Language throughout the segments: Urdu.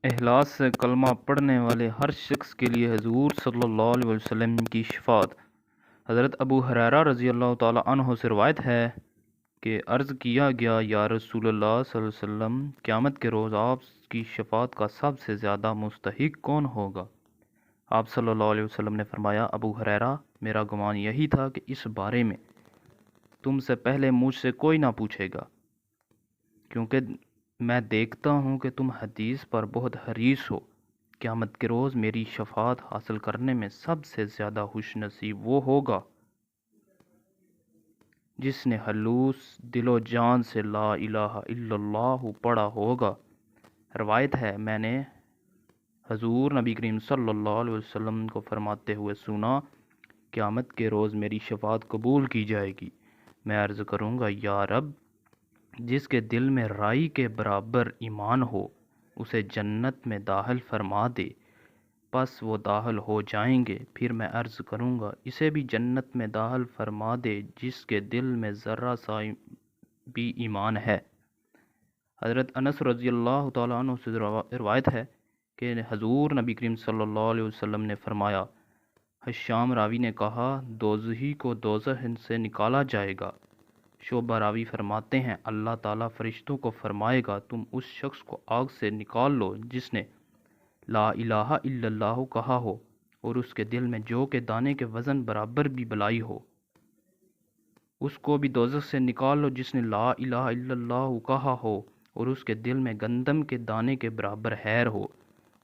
اخلاص سے کلمہ پڑھنے والے ہر شخص کے لیے حضور صلی اللہ علیہ وسلم کی شفاعت۔ حضرت ابو ہریرہ رضی اللہ تعالی عنہ سے روایت ہے کہ عرض کیا گیا، یا رسول اللہ صلی اللہ علیہ وسلم، قیامت کے روز آپ کی شفاعت کا سب سے زیادہ مستحق کون ہوگا؟ آپ صلی اللہ علیہ وسلم نے فرمایا، ابو ہریرہ، میرا گمان یہی تھا کہ اس بارے میں تم سے پہلے مجھ سے کوئی نہ پوچھے گا، کیونکہ میں دیکھتا ہوں کہ تم حدیث پر بہت حریص ہو۔ قیامت کے روز میری شفاعت حاصل کرنے میں سب سے زیادہ خوش نصیب وہ ہوگا جس نے خلوص دل و جان سے لا الہ الا اللہ پڑھا ہوگا۔ روایت ہے، میں نے حضور نبی کریم صلی اللہ علیہ وسلم کو فرماتے ہوئے سنا، قیامت کے روز میری شفاعت قبول کی جائے گی۔ میں عرض کروں گا، یا رب، جس کے دل میں رائی کے برابر ایمان ہو اسے جنت میں داخل فرما دے۔ پس وہ داخل ہو جائیں گے۔ پھر میں عرض کروں گا، اسے بھی جنت میں داخل فرما دے جس کے دل میں ذرہ سا بھی ایمان ہے۔ حضرت انس رضی اللہ تعالیٰ عنہ سے روایت ہے کہ حضور نبی کریم صلی اللہ علیہ وسلم نے فرمایا، حشام راوی نے کہا، دوزخی کو دوزخ سے نکالا جائے گا۔ شعبہ راوی فرماتے ہیں، اللہ تعالیٰ فرشتوں کو فرمائے گا، تم اس شخص کو آگ سے نکال لو جس نے لا الہ الا اللہ کہا ہو اور اس کے دل میں جو کہ دانے کے وزن برابر بھی بلائی ہو۔ اس کو بھی دوزخ سے نکال لو جس نے لا الہ الا اللہ کہا ہو اور اس کے دل میں گندم کے دانے کے برابر خیر ہو۔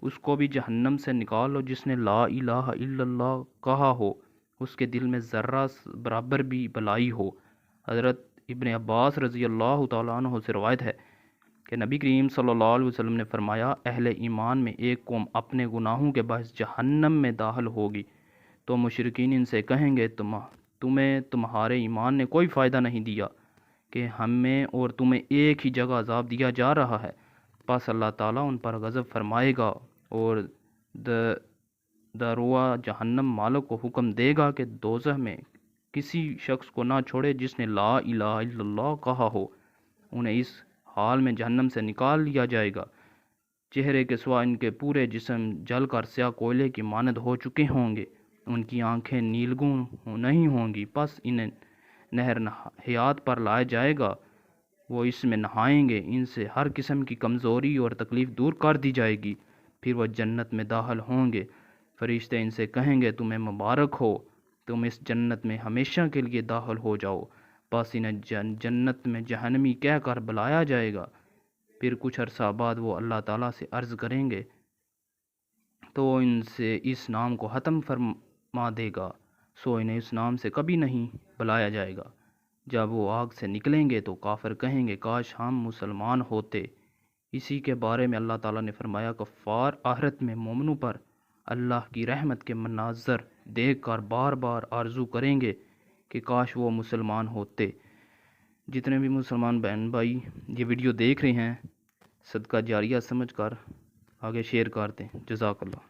اس کو بھی جہنم سے نکال لو جس نے لا الہ الا اللہ کہا ہو، اس کے دل میں ذرہ برابر بھی بلائی ہو۔ حضرت ابن عباس رضی اللہ تعالیٰ عنہ سے روایت ہے کہ نبی کریم صلی اللہ علیہ وسلم نے فرمایا، اہل ایمان میں ایک قوم اپنے گناہوں کے باعث جہنم میں داخل ہوگی تو مشرکین ان سے کہیں گے، تمہیں تمہارے ایمان نے کوئی فائدہ نہیں دیا کہ ہمیں اور تمہیں ایک ہی جگہ عذاب دیا جا رہا ہے۔ پس اللہ تعالیٰ ان پر غضب فرمائے گا اور داروا جہنم مالک کو حکم دے گا کہ دوزخ میں کسی شخص کو نہ چھوڑے جس نے لا الہ الا اللہ کہا ہو۔ انہیں اس حال میں جہنم سے نکال لیا جائے گا، چہرے کے سوا ان کے پورے جسم جل کر سیاہ کوئلے کی مانند ہو چکے ہوں گے، ان کی آنکھیں نیلگوں نہیں ہوں گی۔ پس انہیں نہر حیات پر لایا جائے گا، وہ اس میں نہائیں گے، ان سے ہر قسم کی کمزوری اور تکلیف دور کر دی جائے گی، پھر وہ جنت میں داخل ہوں گے۔ فرشتے ان سے کہیں گے، تمہیں مبارک ہو، تم اس جنت میں ہمیشہ کے لیے داخل ہو جاؤ۔ پس انہیں جنت میں جہنمی کہہ کر بلایا جائے گا۔ پھر کچھ عرصہ بعد وہ اللہ تعالیٰ سے عرض کریں گے تو ان سے اس نام کو ختم فرما دے گا، سو انہیں اس نام سے کبھی نہیں بلایا جائے گا۔ جب وہ آگ سے نکلیں گے تو کافر کہیں گے، کاش ہم مسلمان ہوتے۔ اسی کے بارے میں اللہ تعالیٰ نے فرمایا، کفار آخرت میں مومنوں پر اللہ کی رحمت کے مناظر دیکھ کر بار بار آرزو کریں گے کہ کاش وہ مسلمان ہوتے۔ جتنے بھی مسلمان بہن بھائی یہ ویڈیو دیکھ رہے ہیں، صدقہ جاریہ سمجھ کر آگے شیئر کر دیں۔ جزاک اللہ۔